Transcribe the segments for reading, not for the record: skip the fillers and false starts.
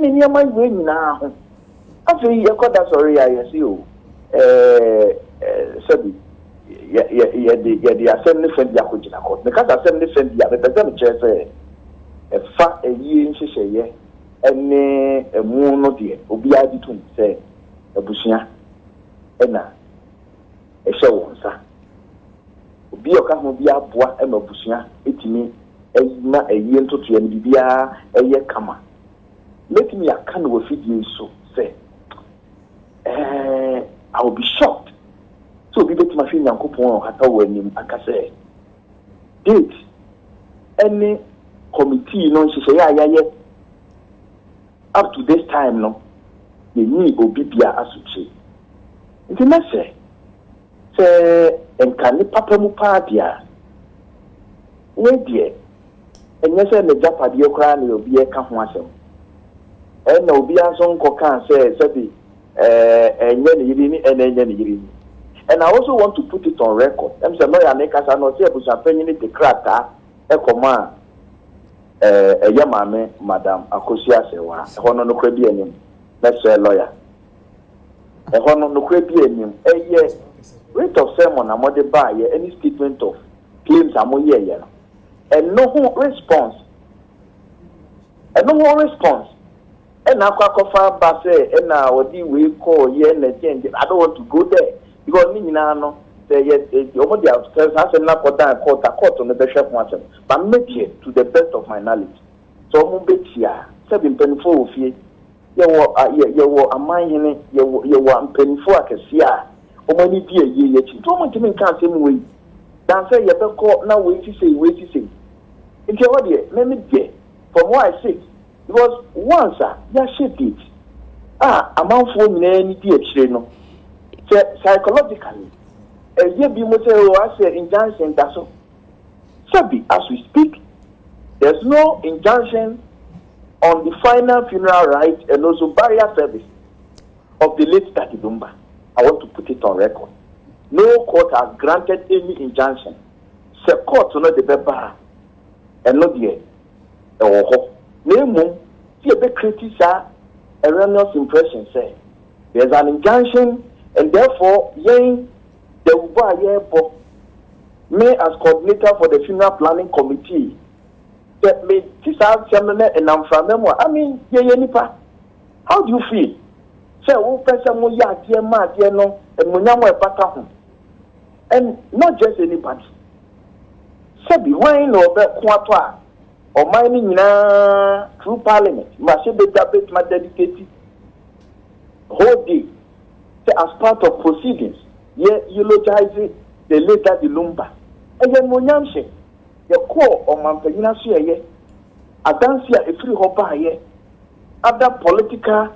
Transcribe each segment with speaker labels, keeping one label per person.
Speaker 1: ni niam we nyina ho afi ye koda sorry ya yes o sabi ye asem ne fendi akogina court because asem ne fendi ya be dem chese fa eyi nhihye ene emu no de obi adi tum se abusua ena ehye wonsa obi oka ho bi aboa ema abusua etimi eyima eyi ntoto ya bibia eye kama let me akan wo fidie so say I will be shocked so bi betima hwe nyankopon hata wo anim aka say Dèath any committee no nhihye ya up to this time no ye ni obi bia asuche nti na se enkane papa mu pa dia we die enye se ne japade okra na obi e ka ho asem na obi aso nko kan se bi enye ne yiri ni enye ne yiri ni and I also want to put it on record em se no ya ne kasa no se abusa panyin ni krata e koma yamame Madam Akosua Serwah hono no kwa bi anim na se lawyer hono no kwa bi anim rate of sermon amode ba ye any statement of claims amoye ye no and no response and na akwakofa ba say na odi we call ye na change I don't want to go there because ni nyina no say ye omodi upstairs has na koda court no be hwe asem but make it to the best of my knowledge so mo betia say mpanifo ofie ye wo amanhene ye wo mpanifo akese a omani die ye chi to mo ntimi nka asem we dan say ye be ko na we ti say nke what dey let me get from what I say because once ya shit it amanfo nyina ni die chire no psychologically ye bi mo say o ase injunction da so sabi as we speak there's no injunction on the final funeral right and also burial service of the late Dèath Lumba. I want to put it on record. No court has granted any injunction. The court no the beba and not the name see a bit criticize erroneous impression say there's an injunction and therefore the me as coordinator for the funeral planning committee that me this seminar and I'm from them. I mean nipa how do you feel say wo person mo ya die ma die no and mo nyamo e pata ho and not just anybody sabi when no be ko ato a o man ni nyina through parliament ma se be debate ma dedicate whole day as part of proceedings eulogize the late Dèath Lumba and then mo nyamse ye ko o man panyina so ye adansi a efiri ho ba ye other political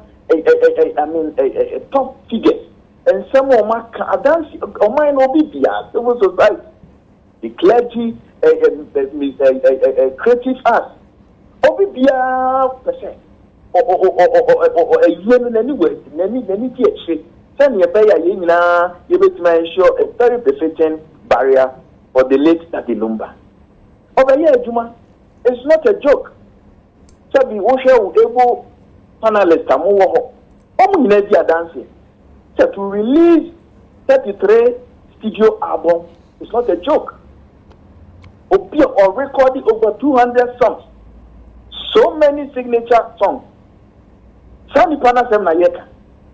Speaker 1: top figures and some of my adansi o man no bibia civil society the clergy creative arts obibia percent nani tie send your beya ye nyina ye betima ensure a very befitting barrier for the late Dèath Lumba over here Juma it's not a joke sabi wo hwe ebo panelist amu wo ho omu nyina di adanse to release 33 studio album it's not a joke obi or recording over 200 songs so many signature songs sani pana sem na yeka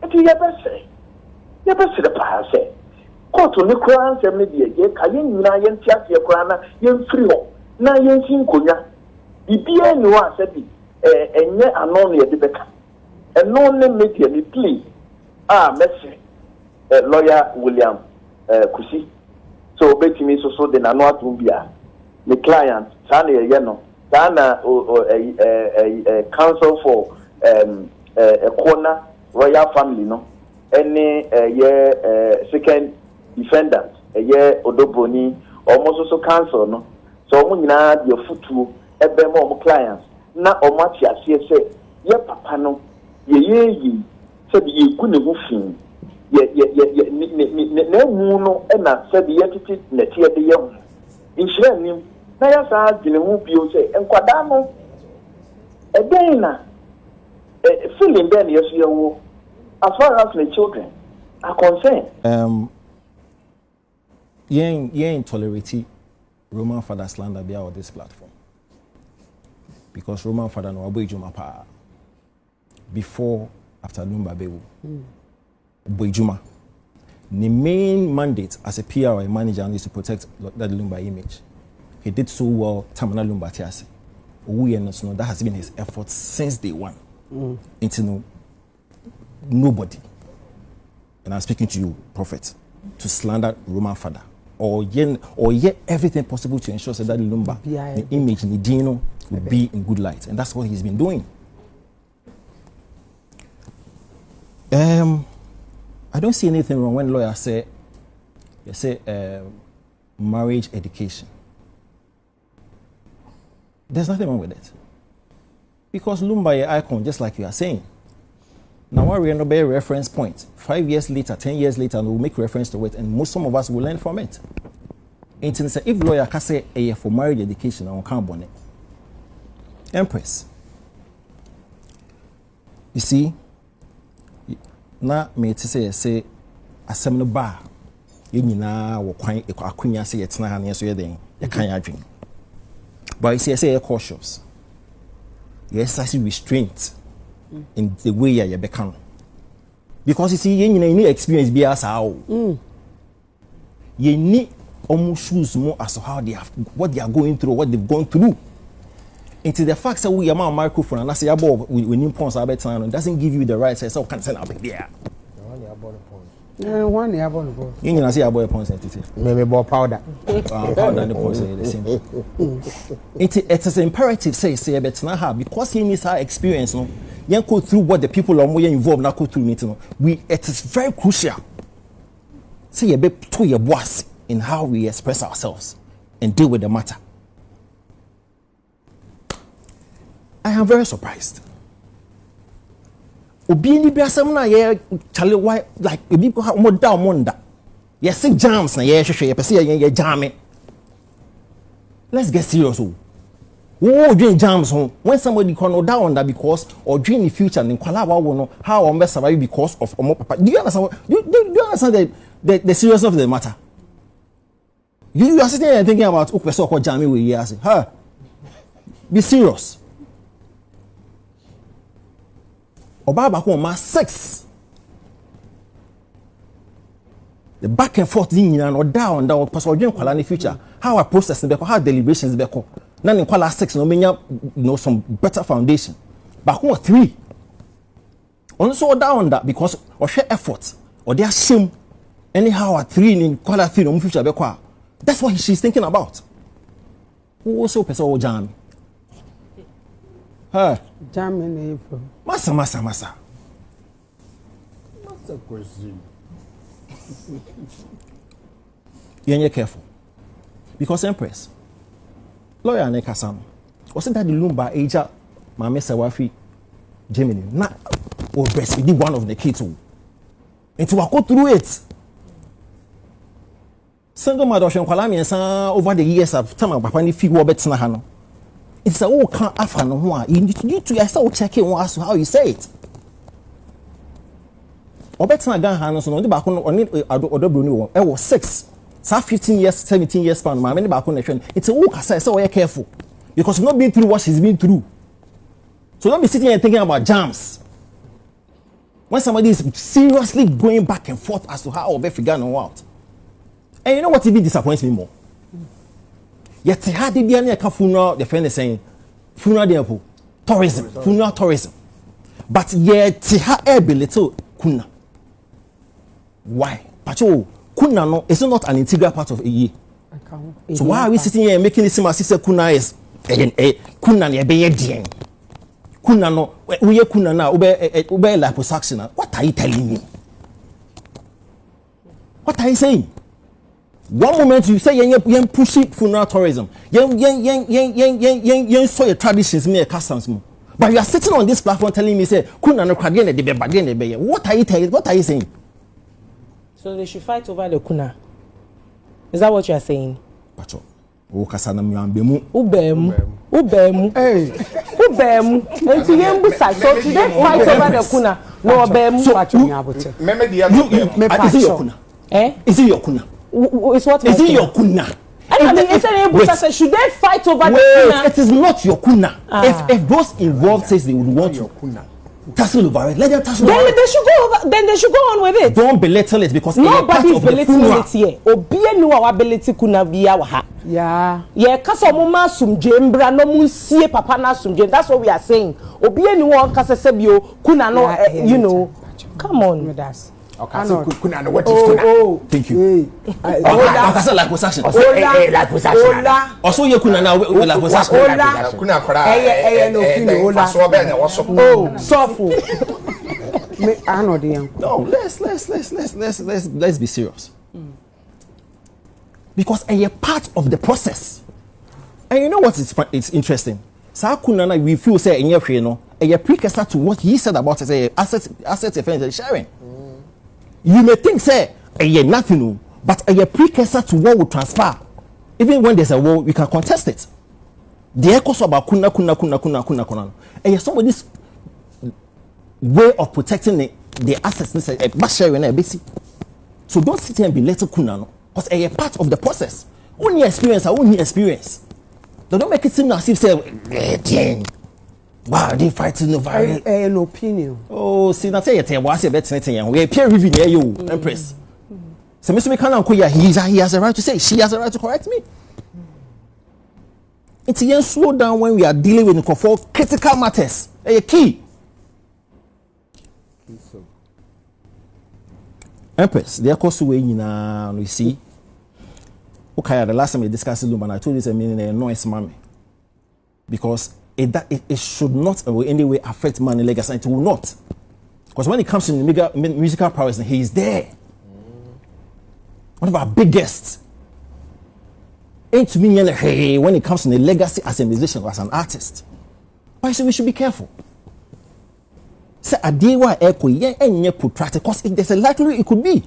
Speaker 1: eti ye be se pa se koto ni kran sem ne die ye ka yen nyina yen tiase ye kran na yen free ho na yen sin konya bibia ni wa se bi enye anon ye de beka eno ne media ni please message lawyer William Kusi so betimi so de na no atumbia the client sana ye no sana counsel for a corner royal family no any second defendant Odo Broni almost so counsel no so omo nyina de futu ebe mo clients na omo ati ase se ye papa no ye se bi ye ku ne hu fin ye na mu no na se bi ye titi na tie de ye hu inhira nim na ya sa gine hu bio se enkwada no eden na feeling then yes you as far as the children are concerned.
Speaker 2: You tolerate Roman father slander be on this platform. Because Roman father no aboy juma pa before after Lumba bewu. Aboy juma. The main mandate as a PR or a manager is to protect that Lumba image. He did so well Tamana Lumba tiase. We and no that has been his effort since day one. Into nobody. And I'm speaking to you, prophet, to slander Roman father. Or yet everything possible to ensure that Lumba, the image, the Dino, will be in good light. And that's what he's been doing. I don't see anything wrong when lawyers say, marriage education. There's nothing wrong with it. Because Lumba is an icon, just like you are saying. Now, we are not a reference point. 5 years later, 10 years later, we'll make reference to it, and some of us will learn from it. And if lawyer can say for marriage education, I can't bonnet. Empress. You see, now me to say a seminar bar. You know, or quite a queen say it's not an answer then. You can't drink. But you see, I say you're cautious. You exercise restraint in the way you become. Because you see, you need experience be as how. You need almost shoes more as to how they have, what they are going through, what they've gone through. Into the fact that we are a microphone and I say about when you point about time doesn't give you the right say so can send up there.
Speaker 3: One year about the point.
Speaker 2: You know, I say about points.
Speaker 3: Maybe more powder.
Speaker 2: Powder and the points are the same. It is imperative say but now because he needs our experience. No, you go through what the people are more involved now go through meeting. It is very crucial. Say you be to your boss in how we express ourselves and deal with the matter. I am very surprised. Obi ni bia sem na ye chale why like obi ko ha mo da mo nda. Ye say jams na ye hwehwe ye pese ye jam. Let's get serious. Oh, doing jams when somebody can no down that because or during the future in kwala wa wo no how on be survive because of omo papa. Do you understand do you understand the seriousness of the matter? You are sitting there thinking about person ko jam we here say, "Huh? Be serious." Obaba ko ma 6. The back and forth thing and or down that person or kwala in the future. How our process be how deliberations be ko. Na in kwala 6 no menya some better foundation. Back on 3. Also down that because or share effort or their shame anyhow at 3 in kwala 3 no future be ko. That's what she's thinking about. Who also person o jam. Huh?
Speaker 3: Jam in April.
Speaker 2: Masa.
Speaker 3: Master question.
Speaker 2: You're careful. Because Empress, lawyer Nekasam, wasn't that the Lumba age up Mame Sawafi Germany? Nah, or breastfeeding one of the kids. And to go through it. Single mother Kwalami and over the years of time Papa ni figure bets na hano. It's a oh can't after no one. You need to yourself check it as to how you say it. Obetna gan hanos no the back on Odo Broni I was 6. So 15 years, 17 years span, my many back on the it's a walk aside, so we're careful. Because you've not been through what she's been through. So don't be sitting here thinking about jams. When somebody is seriously going back and forth as to how Obe figure no out. And you know what even disappoints me more? Yet had the Biania funeral, the friend is saying funeral de tourism, funeral tourism. But yet ha ebe little kuna. Why? Pacho kuna no is not an integral part of a year. So why are we sitting here making it seem as if kuna is kuna ne be ye kuna no we kuna na ube liposuction. What are you telling me? What are you saying? One moment you say yen pushing funeral tourism. Yen so your traditions me customs mo. But you are sitting on this platform telling me say kuna no kwade ne de be bade ne be. What are you telling? What are you saying?
Speaker 4: So they should fight over the kuna. Is that what you are saying?
Speaker 2: Pacho. O kasa na mi ambemu.
Speaker 4: Ubemu.
Speaker 3: Hey.
Speaker 4: Ubemu. And to Yembusa. So today fight over the kuna. No Ubemu.
Speaker 5: Remember the
Speaker 2: Is it your kuna? Is it your kuna?
Speaker 4: It's what?
Speaker 2: Is it your kuna?
Speaker 4: Should they fight over the kuna?
Speaker 2: It is not your kuna. If those involved says they would want your kuna, tussle over it. Let them tussle over it.
Speaker 4: Then they should go on with it.
Speaker 2: Don't belittle it because
Speaker 4: nobody is belittling it here. Obie no our ability kuna biya wa ha. Yeah, kasa mama sumje mbra no musie papa na sumje. That's what we are saying. Obie no one kasa sebio kuna no you know. Come on.
Speaker 5: Okay, so kuna no what is kuna?
Speaker 2: Oh, thank you. Kasa like possession.
Speaker 5: Like possession.
Speaker 2: Also you kuna na like possession.
Speaker 5: Kuna kora.
Speaker 3: No kuna.
Speaker 5: So be na waso.
Speaker 3: Oh, sofu. Me ano dey.
Speaker 2: No, let's be serious. Because a part of the process. And you know what it's interesting. Sa kuna na we feel say enye hwe no, a precursor to what he said about say asset defense sharing. You may think say nothing, but a precursor to what will transpire. Even when there's a war, we can contest it. The echoes about kuna. And somebody's way of protecting the assets is a sharing a basic. So don't sit here and be little kuna, because a part of the process. Only experience. They don't make it seem as if say, wow, they fighting over
Speaker 3: an opinion.
Speaker 2: Oh, see, that's it. What's your better thing? We peer review near you, Empress. So, Mr. McCann, he has a right to say, she has a right to correct me. It's a slow down when we are dealing with critical matters. A key. Empress, the Akosua Serwah, we see. Okay, the last time we discussed Lumba, I told you it's a meaning a noise mommy. Because it should not in any way affect money legacy. It will not. Because when it comes to musical prowess, he is there. One of our biggest. Ain't to me when it comes to the legacy as a musician or as an artist. Why so we should be careful. Say a day why echo and protracted because there's a likelihood it could be.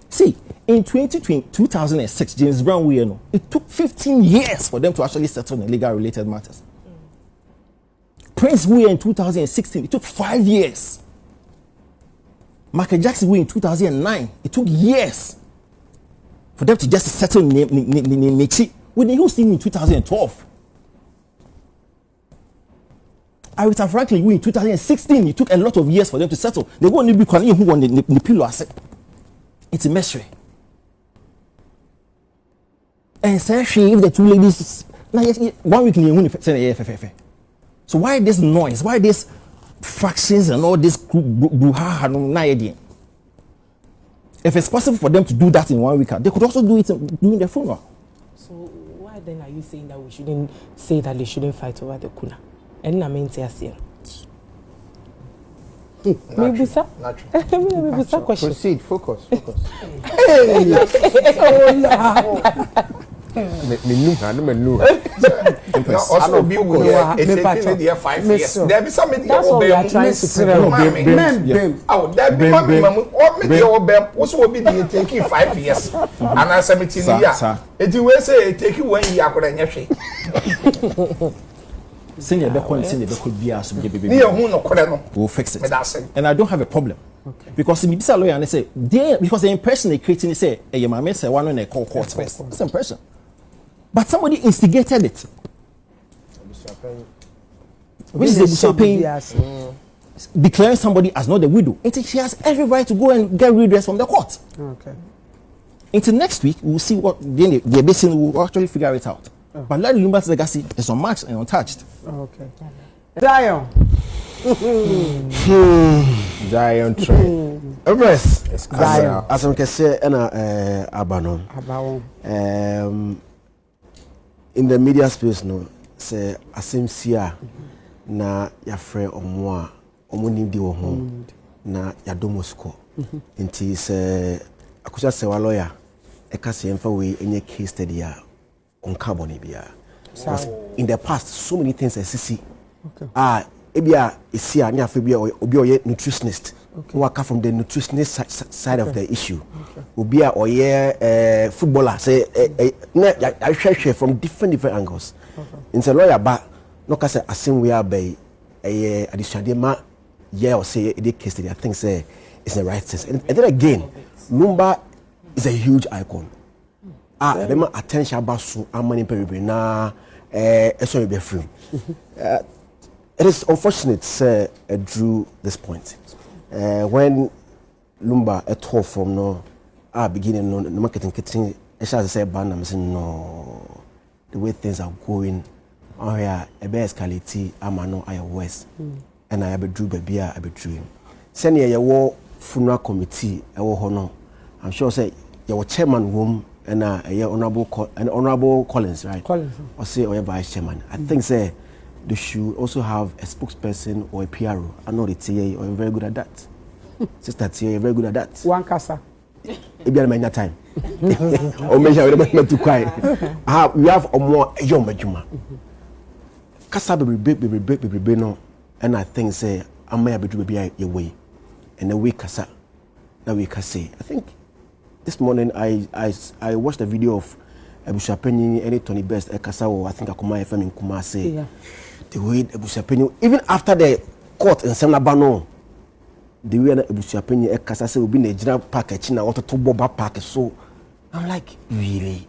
Speaker 2: See, in 2006, James Brown, it took 15 years for them to actually settle on legal related matters. Prince in 2016, it took 5 years. Michael Jackson in 2009, it took years for them to just settle Nichi. When he was in 2012. Aretha Franklin in 2016, it took a lot of years for them to settle. They won't be calling who won the pillow asset. It's a mystery. And especially if the two ladies, 1 week in the so why this noise? Why these fractions and all this brouhaha? If it's possible for them to do that in 1 week, they could also do it during the funeral.
Speaker 4: So why then are you saying that we shouldn't say that they shouldn't fight over the kuna? And I mean, maybe sir. Maybe sir. Question.
Speaker 3: Proceed. Focus.
Speaker 5: Also be it's 5 years. There be something
Speaker 4: that's what we are trying to say.
Speaker 5: Oh, that be also will be taking 5 years. And I 17 years. It will say take you 1 year
Speaker 2: Senior could be asked we'll fix it. And I don't have a problem. Okay. Because if you lawyer and they say because the impression they creating they say your mama say one when they call court first. That's the impression. But somebody instigated it. Which is the declaring somebody as not the widow. She has every right to go and get redress from the court.
Speaker 3: Okay.
Speaker 2: Until next week, we'll see what the basin will actually figure it out. But Larry Lumba's legacy is unmatched and untouched.
Speaker 3: Okay. Zion.
Speaker 6: Zion train. Empress. Zion. As I can say, Abanon. In the media space, no, say asem sia na ya frɛ ɔmo nim di wɔ ho na ya domosko. Nti sɛ Akosua Serwah lawyer eka se emfa we enye case study a on carbon bia. In the past, so many things SCC. Okay. Ebia isia ni afa bia obi oye nutritionist. Okay. Who from the nutritionist side of the issue. Okay. Obi oye footballer say na I share from different angles. In a lawyer ba no ka say asem we abey additional ma or say the case that I think say it's the right sense. And then again, Lumba is a huge icon. Remember attention about so many people na sorry be free. It is unfortunate drew this point. When Lumba at all from no beginning no marketing kitchen as say ban I'm saying no the way things are going on here a be escalate amano I west and I be drew baby I be drew send ye war funeral committee e wo ho no I'm sure say your chairman room and honorable Collins right or say or vice chairman I think say they should also have a spokesperson or a PRO. I know the TA are very good at that. Sister TA are very good at that.
Speaker 3: One kasa.
Speaker 6: It be at time. Or measure not too quiet. We have a more young majuma. Kasa be no, and I think say I may be your way, and the way kasa, that we can say. I think this morning I watched a video of Ebushapenyi any Tony Best Kasa or I think Akuma FM in Kumasi. Yeah. The way Ebushapenyi even after the court in Semnabano, the way Ebushapenyi Kasa say will be in the general park China or to Boba Park. So I'm like, really?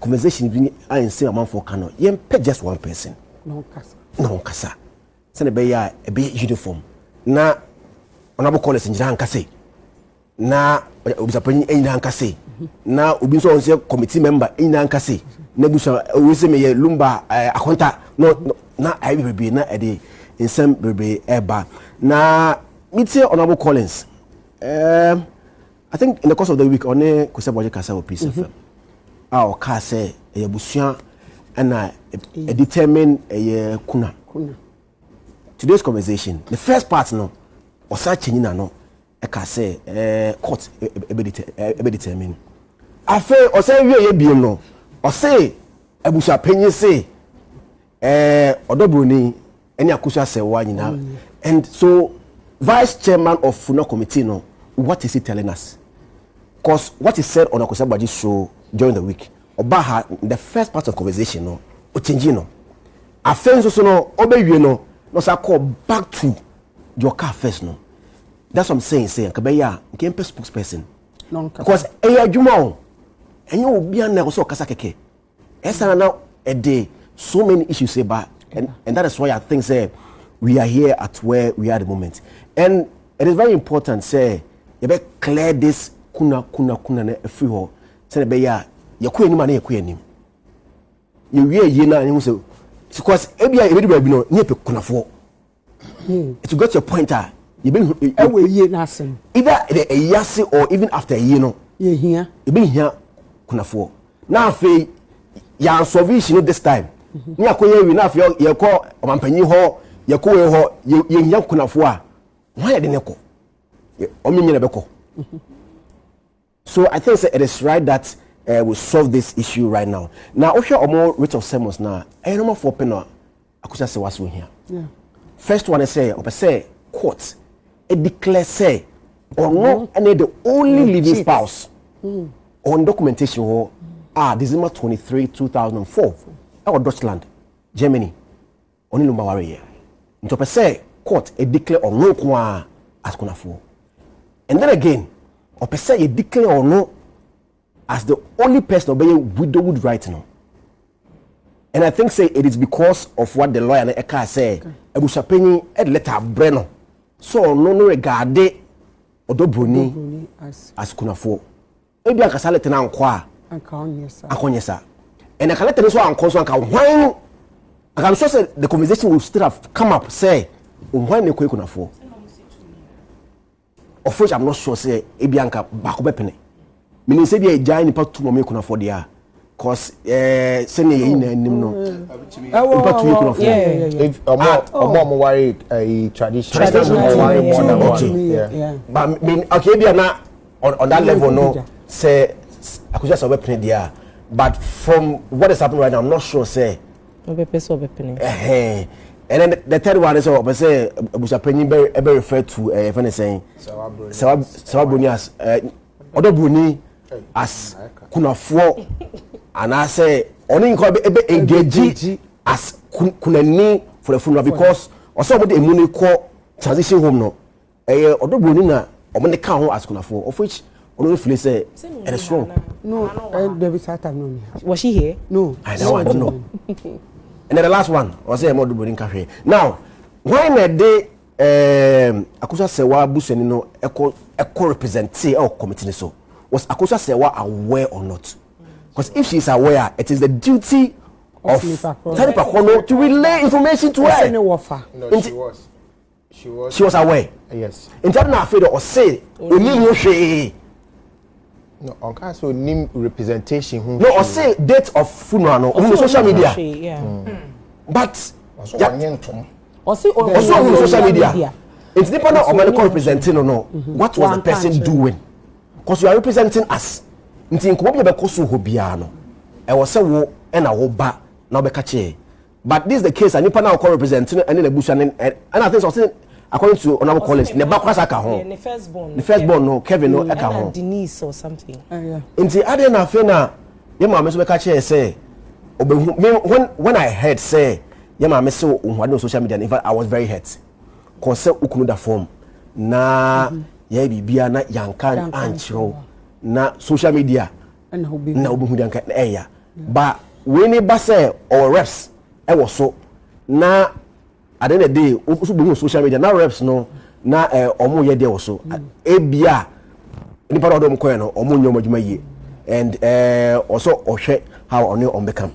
Speaker 6: Conversation being I insane amount for Kano. You pay just one person.
Speaker 3: No Kasa.
Speaker 6: No Kasa. Send a be uniform. Na honorable Collins in Jiran Kase. Na Ebushapenyi in Kase. Na obi so on say committee member in Kase. Nebusha we say me Lumba akonta no na I be na e in some be eba na meet honorable Collins I think in the course of the week on Akosua Serwah kasa o piece of our ka say e busua and determine kuna today's conversation the first part no osa chenina no e ka say court e determine afa o say wie ye biem no o say Ebushapenyi say Odo Broni any Akosua Serwah nyina and so vice chairman of Funeral committee no what is he telling us? Because what he said on Akosua Serwah show during the week obaha the first part of conversation no o change no afen so no obewie no say call back to your car first no that's what I'm saying kabeya nke spokesperson no because adwuma o enye obi an na so kasa keke esa na a day so many issues about and that is why I think say we are here at where we are at the moment and it is very important say you be clear this kuna na free ho say be ya yakọ enim na yakọ enim you wie na you say because ebia e be do no na pe kunafo to get your pointer you been
Speaker 3: ye na asem
Speaker 6: either a yase or even after a year no
Speaker 3: ye hia
Speaker 6: e be hia kunafo na afei ya solve this time ni akoye wi na afei ye ko omampanyi ho ye ko we ho ye hia kunafo a why de ne ko o me nyina be ko so I think it is right that we solve this issue right now. Now, if you're more rich of sermons now, I don't know for penna. Akosua Serwah so here. Yeah. First one I say, court. It declares say, or no, and the only living spouse on documentation December 23, 2004. Our Deutschland, Germany, only Lumba warrior. Into say court it declare or no kwa as kunafo. And then again, or per se it declare or no as the only person obeying widowhood right now. And I think say it is because of what the lawyer Eka say. Ebushapenyi ed letter breno. So no regarde Odo Broni as kunafo. Ebi akasa letter na nkwa. Akonyesa. And akasa letter so anko so anka hwan. I'm sure say the conversation will still have come up say hwan ne kunafo. Of which I'm not sure say ebi anka bako bepene. Meaning say they giant nipa to mo kunafo dia. Cause send ye na nim no.
Speaker 5: If more worried a traditional
Speaker 6: yeah. But mean okay be na on that level no say Akosua Serwah pen there. But from what is happening right now I'm not sure say
Speaker 4: and
Speaker 6: then the third one is say Ebushapenyi be refer to if anything Serwah Broni as Odo Broni as kunafo and I say only engage as kunani for the funeral because also the money call transition home no Odo Broni na omone ka ho as kunafo of which only feel say it is wrong.
Speaker 3: No, David Satan no.
Speaker 4: Was she here?
Speaker 3: No.
Speaker 6: I don't know. And then the last one was say Odo Broni ka. Now, why na dey Akosua Serwah buseni no echo represent or committee so was Akosua Serwah aware or not? Because if she is aware, it is the duty of Tani Pakono to relay information to her.
Speaker 5: No, she was
Speaker 6: aware.
Speaker 5: Yes.
Speaker 6: In terms of afraid or say, no,
Speaker 5: on case of name representation.
Speaker 6: No, or say date of funeral on social media. But
Speaker 4: also
Speaker 6: on social media. It's dependent on medical representing or no. What was the person doing? Because you are representing us. Nti nkomo be koso hobia no. E wo se wo e na wo ba na wo be ka che. But this is the case anipa na ko representing and na busha and I think so according to honorable college ne ba kwasa ka ho. The firstborn no Kevin no e ka ho.
Speaker 4: Denise or something.
Speaker 6: Nti ade na fe na ye ma me so be ka che say when I heard say ye ma me so on social media in fact I was very hurt. Cause ukunu da form na ye bibia na yankan anchiro na social media na obi hu yankan eya ba we ni ba say or reps e wo so na at the end of the day so be social media na reps no na omo ye de wo so e bia ni pa do mo ko no omo nyom adwuma yie and also ohwe how on you on become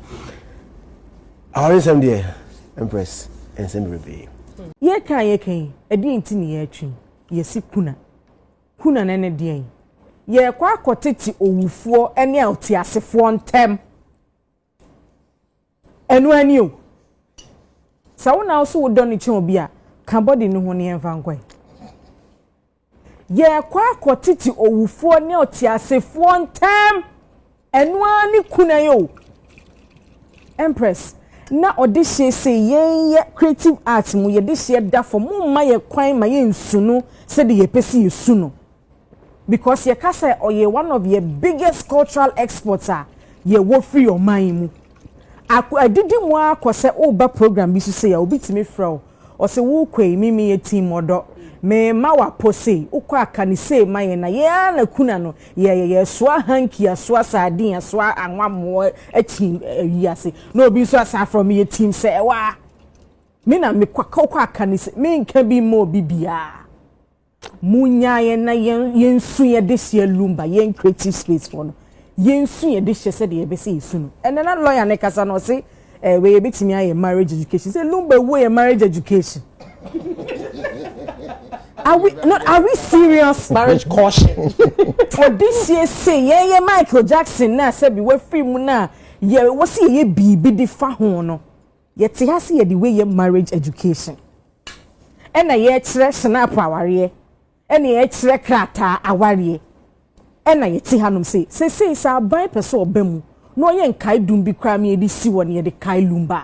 Speaker 6: our same there Empress and same rebe
Speaker 4: ye kan edi ntini ye atwi ye si kuna na ne de ye kwa akoteti owufuo ene oti asefo ntem enu ani o sawo na so wo doni chen obi a kan body ni ho ne enfa nkwa ye kwa akoteti owufuo ne oti asefo ntem enu ani kuna yo Empress na odihye say ye creative art mu ye dihye da for mu ma ye kwan ma ye nsunu se de ye pesi ye sunu because ye ka say oye one of your biggest cultural exporter ye wo free your mind mu adidi mu akose oba program bi so say ya obi timi frɛ o se wo kwai mimi ye team odo me ma wa pose ukwa akani say ma ye na ye na kuna no ye soa hanky soa sardine soa anwa mo achi wiase no obi so asa from ye team say wa me na me kwa akani say me nka bi mo bibia munya ye na ye nsu ye de hye Lumba ye creative space for no ye nsu ye de hye say de ye be say isu no and na lawyer ne kasa no say we ye betimi aye marriage education say Lumba we marriage education Are we serious?
Speaker 7: Marriage caution.
Speaker 4: For this year say yeah Michael Jackson na say be we film na yeah we see ye bibi di fa ho no. Ye te ha see ye the way ye marriage education. E na ye kire snap aware. E na ye kire krata aware. E na ye te hanom say sa ban person obam. No ye nkai dum bi kra me di si won ye de kai Lumba.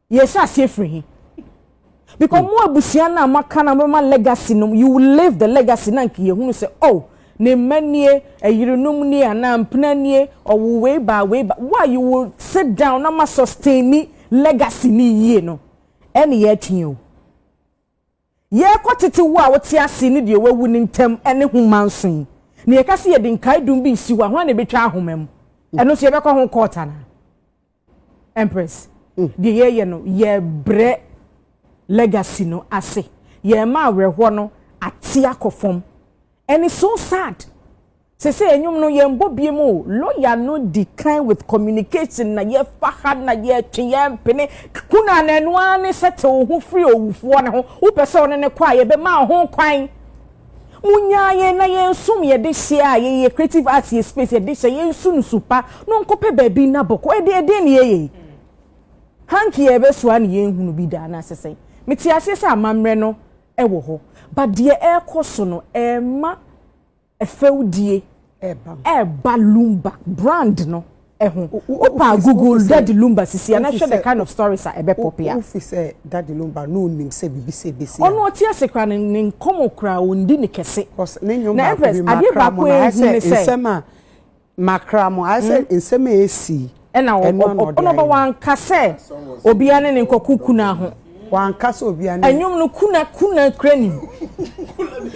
Speaker 4: Ye sha se free. Because more busiana makana mama legacy no you will live the legacy na nki yehunu say oh ne manie ayirenum ni anampna nie or way by why you will sit down na ma sustain ni legacy ni yie no ene ye twen o ye kwotete wo a wote ase ni de wawu ni ntem ene humanson ne ye kase ye de nkai dum bi si wa ho na betwa ahomam eno so ye bekọ ho quarter na Empress de ye no ye bre legacy no ase ye ma werehwo no ate akofom and it's so sad say enyum no ye mbobie mo lawyer no decline with communication na ye fa na ye twen pene kuna na eno ani settle ho free owufo ne ho wo pese one ne kwa ye be ma ho kwan munya ye na ye nsum ye de hia ye creative art ye space ye de hia ye nsum supa no nkope baabi na boko e de ne ye hanki ye be so an ye hunu bi da na sesai meti asese amamre no ewo ho but de ekoso no ma efeudie eba Lumba brand no eho opa Google Daddy Lumba sisi na hwe the kind of stories are ebe popia
Speaker 3: if say Daddy Lumba no nim say bibi say besi
Speaker 4: ono oti asekra ne nkomo kra ondi ne kese
Speaker 3: ne nyom ba bi makra mo say nsema makra mo I say nsema esi ena
Speaker 4: ono wan kase obi ane ne nkokuku na ho
Speaker 3: wan kase obi ane
Speaker 4: enyum no kuna krani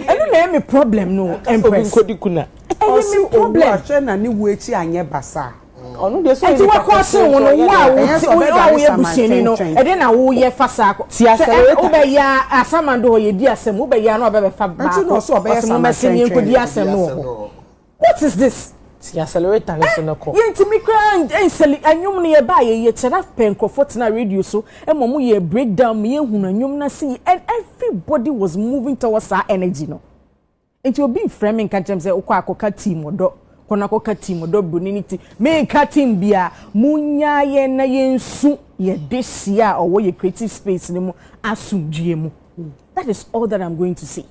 Speaker 4: eno na me problem no empress
Speaker 3: kodi kuna osi problem ahwe na ne wo echi anye basa
Speaker 4: ono de so enti wakose wono wo ye busieni no e de na wo ye fasa ti accelerate wo be ya asamando ye di asem wo be ya na obe fa ba
Speaker 3: enti no so obe ya
Speaker 4: samani nkodi asem no what is this ti accelerate and so no ko yenti mi kra enseli anyum ne ye ba ye chera penkofo na radio so e momu ye breakdown me ehunu anyum na see and everybody was moving towards our energy no enti obi framing kan chem say okwa akoka team odo kona akoka team odo Broni ti me ka team bia munya ye na yensu ye desia or ye creative space ne mu asumdue mu. That is all that I'm going to say.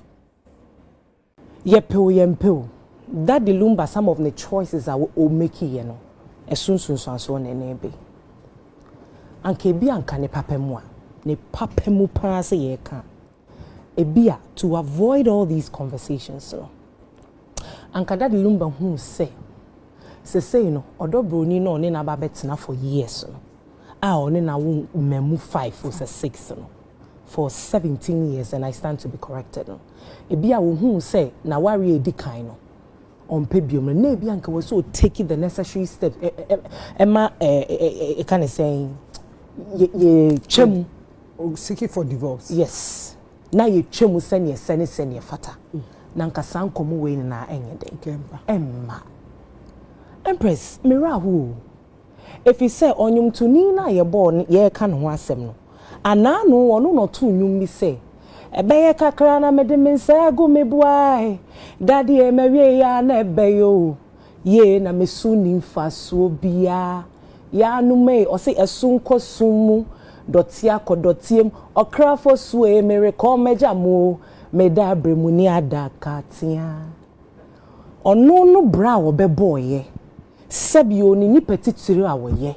Speaker 4: Yempel that the Lumba, some of the choices are we making, you know, as soon so on and be. Anke bi anka ne papemwa, ne papemu pa se ye kan. Ebia to avoid all these conversations, so. Anka that the Lumba who say, you know, Odo Broni no ne na ba betina for years, no. One na wo memu 5 or 6, no. For 17 years, and I stand to be corrected, no. Ebia wo who say na wari edi kan no. On pebium na bianca was so taking the necessary step emma kind of saying ye chem
Speaker 3: seeking for divorce.
Speaker 4: Yes, na ye chem send fata na nka san komo we na enye den emma empress mirahu if he say onyum to ni na ye born ye ka no asem no ananu ono no to nyum mi say ebeye kakra na mede mensa go mebuai daddy e mewie ya na ebeyo ye na mesu ni mfaso bia ya no me o se esun kosumu dotia kodotiem okrafo su e mere ko meja mo meda abremu ni adakatia ono no bra wo bebo ye sebio ni petitiri awoye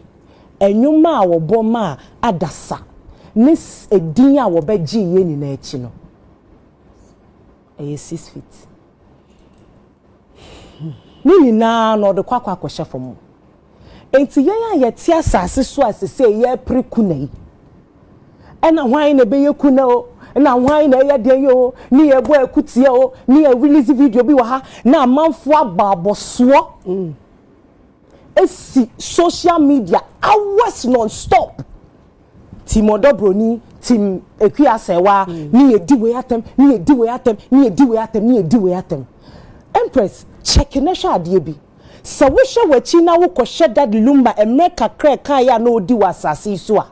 Speaker 4: enwuma awobo ma adasa nis edin a wo beji ye ni na echi no 6 feet ni na no de kwakwa akohye fom enti yen a ye ti asase so asese ye prekuna yi ena hwan na be ye kuna o na hwan na ye den yo ni ye bo akutie o ni ye release video bi wa ha na amanfo ababoso esi social media hours non stop Team Odo Broni, Team Akosua Serwah, ni edi we atem. Empress, check na sha ade bi. Sa wo hwe wachi na wo kohye that Lumba emeka kreka ya na odi wasase so a.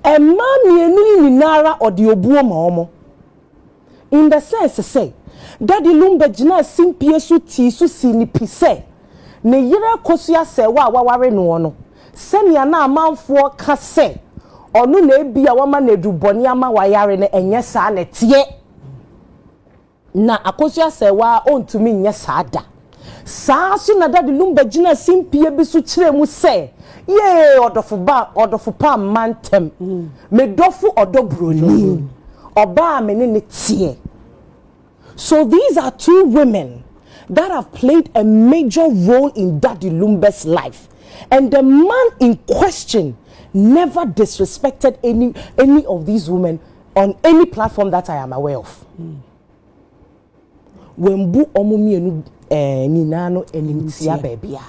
Speaker 4: Emma mienu ni nara ode obuo ma omo. In the sense say, that Lumba gina simpie so ti so si ni pise. Ne yire Akosua Serwah waware no no. Senia na amanfo ka se onu na ebia wama na eduboni ama wayare na enye saa na tie na Akosua Serwah ontumi nye saa da saa so na da Lumba gina simpie bi so kire mu se ye odofo pa mantem me dofu Odo Broni oba me ne tie. So these are two women that have played a major role in Daddy Lumba's life, and the man in question never disrespected any of these women on any platform that I am aware of. When bu omumienu ninano enimtia bebia.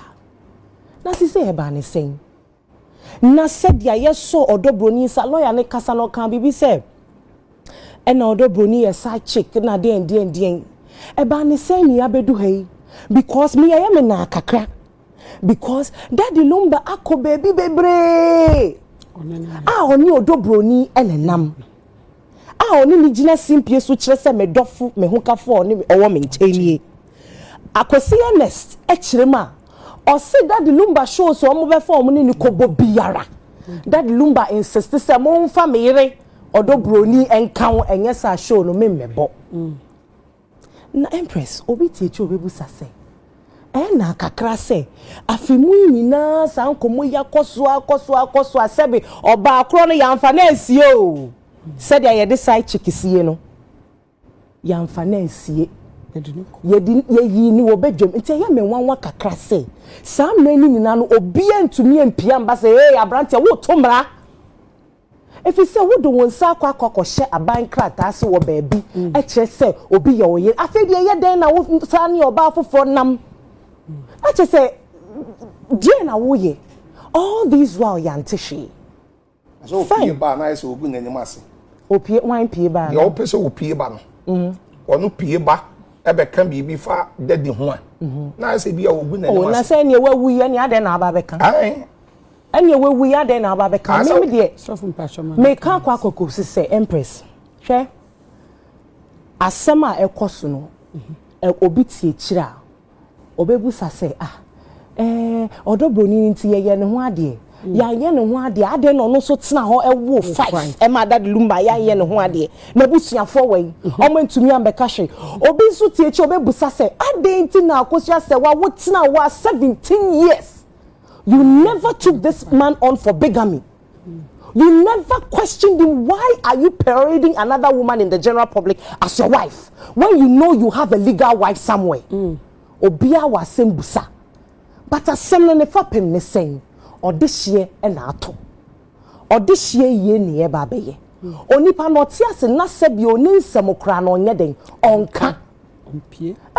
Speaker 4: Na si say eba ne sen. Na said ya yeso Odo Broni sa lawyer ne kasa no kan bibi say. And Odo Broni a side chick na den. Eba ne sen ni abedu hey because me I am na kakra. Because Daddy Lumba ako baby bebre. Oni Odo Broni enenam. Oni ni gina simpie so kire se me dofu me hokafo oni owo me nchenie. Akosi honest e kire ma. O se Daddy Lumba show so omo be form ni kobo biara. Daddy Lumba insist se mo mfa me yire Odo Broni enkan enye sa show no me mebo. Na Empress obi tie chi obebu sase. Na kakra se afimu nyina san komo ya koso asebe oba akro no yamfa na asie o said ya de side chikisie no yamfa na asie ye ni wo bedwam nti ye me wanwa kakra se saa mani nina no obi antumi empia mba se hey abrante wo tomra efi se wo do wonsa akwa aban krata se wo baabi e kire se obi ye oye afedi ye den na wo saa ne oba afofo nam a kire se die na wo ye all these while yantishi
Speaker 5: so pie ba na se ogu nanim ase
Speaker 4: opie wan pie ba
Speaker 5: ye opese opie ba no onu pie ba ebe kan bibi fa daddy ho a na se bia ogu nanim ase
Speaker 4: o na se ne wawu ye ne ade na aba be kan
Speaker 5: ai
Speaker 4: anya wawu ye ade na aba be kan me de
Speaker 3: so fun passion man
Speaker 4: me kan kwa kokoko se empress hwe asema ekoso no obi tie kira obebusa se Odo Broni nti ye ne ho ade ya ye ne ho ade no so tena ho ewo 5 e ma dad Lumba ya ye ne ho ade na busuafo wai o ma ntumi ambeka hwe obi nso tie chi obebusa se ade nti na Akosua Serwah wo tena wa 17 years you never took this man on for bigamy. You never questioned him. Why are you parading another woman in the general public as your wife when you know you have a legal wife somewhere? Obia was saying busa. But as someone ne fapem ne saying, or this year and ato. Or this year ye ni eba beye. Onipa notia se na sebi oni nsemo no nyeden onka.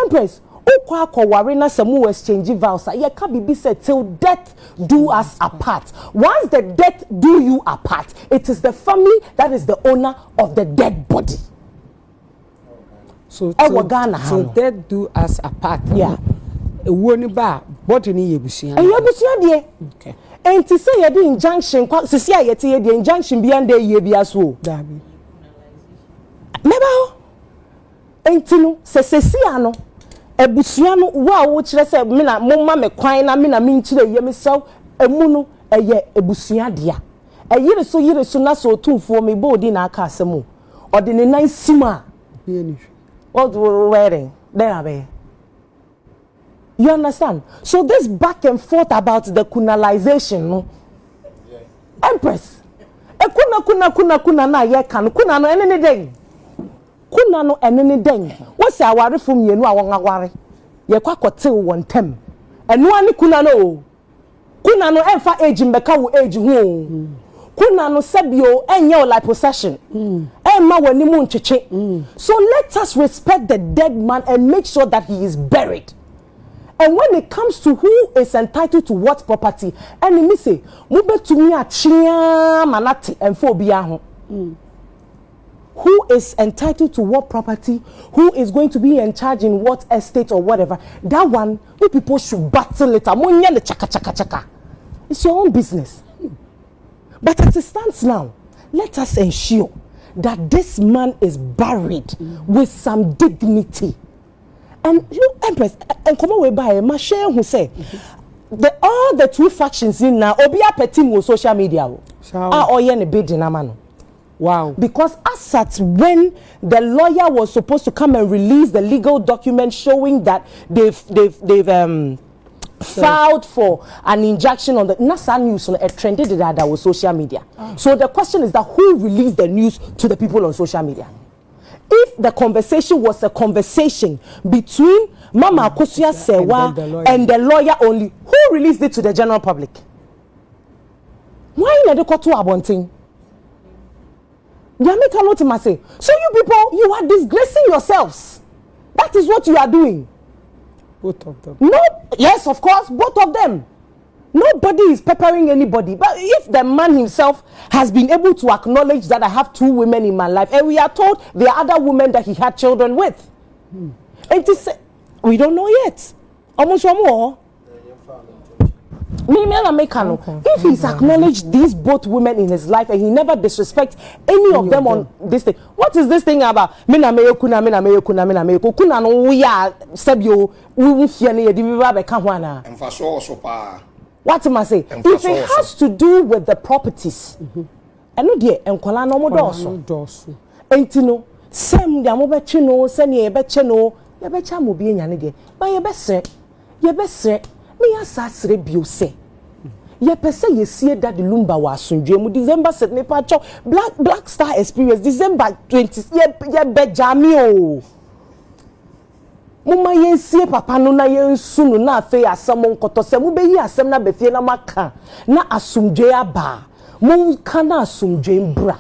Speaker 4: Empress, okwa akoware na semu exchange vows. Ye ka bibi say till death do us apart. Once the death do you apart, it is the family that is the owner of the dead body.
Speaker 3: So death do us apart.
Speaker 4: Yeah.
Speaker 3: Woni ba body ni yebusia.
Speaker 4: Yebusia de.
Speaker 3: Okay.
Speaker 4: Enti say ye di injunction kwa sisi a yete ye di injunction bi ande ye bia so.
Speaker 3: Dabi.
Speaker 4: Neba. Enti no sesi ano ebusia no wa wo kire say me na momma me kwan na me na me nkire ye me sew emu no eye ebusia dia. Yire so na so tunfo me bo di na aka asemu. Ode ne nan sima.
Speaker 3: Be any.
Speaker 4: What wearing? There are. You understand? So this back and forth about the kunalization, no? Empress. Kuna na ye kan. Kuna no enene den. Kuna no enene den. What's our from ye no awon aware? Ye kwa kote won tem. Eno ani kuna no. Kuna no emfa age mbeka wo age ho. Kuna no sebio enye o like possession. Emma wani mu ncheche. So let us respect the dead man and make sure that he is buried. And when it comes to who is entitled to what property, and me say, mube to me a chia manati and phobia ho. Who is entitled to what property? Who is going to be in charge in what estate or whatever? That one, we people should battle it. Amonya the chaka. It's your own business. But as it stands now, let us ensure that this man is buried with some dignity. And you Empress and come away by my share who say all the two factions in now obi apetim on social media oye ne bid na man.
Speaker 3: Wow.
Speaker 4: Because as at when the lawyer was supposed to come and release the legal document showing that they've filed for an injunction on the NASA news on a trended that was social media. So the question is that who released the news to the people on social media? If the conversation was a conversation between Mama Akosua Serwah and the lawyer only, who released it to the general public? Why not the court to abonting? Yamika Notima say, so you people, you are disgracing yourselves. That is what you are doing.
Speaker 3: Both of them.
Speaker 4: No, yes, of course, both of them. Nobody is peppering anybody. But if the man himself has been able to acknowledge that I have 2 women in my life, and we are told there are other women that he had children with. It is, we don't know yet. Almost one more. If he's acknowledged these both women in his life and he never disrespects any of them on this thing, what is this thing about? Kuna no we are sebio we fear ne yedi biba be ka ho ana. What am I say? If it has to do with the properties, eno de enkola no mo doso. Entino sem dia mo be chi no se ne ye be che no ye be cha mo bi enya ne de. Ba ye be se me asasre bio se. Ye pese ye see that the Lumba was sunjemu December 7 ne pa cho Black Star experience December 20 ye be jamio. Muma yensie papa no na yensu no na afi asem nkoto se mu beyi asem na befie na maka na asumdwe aba mu kana asumdwe mbra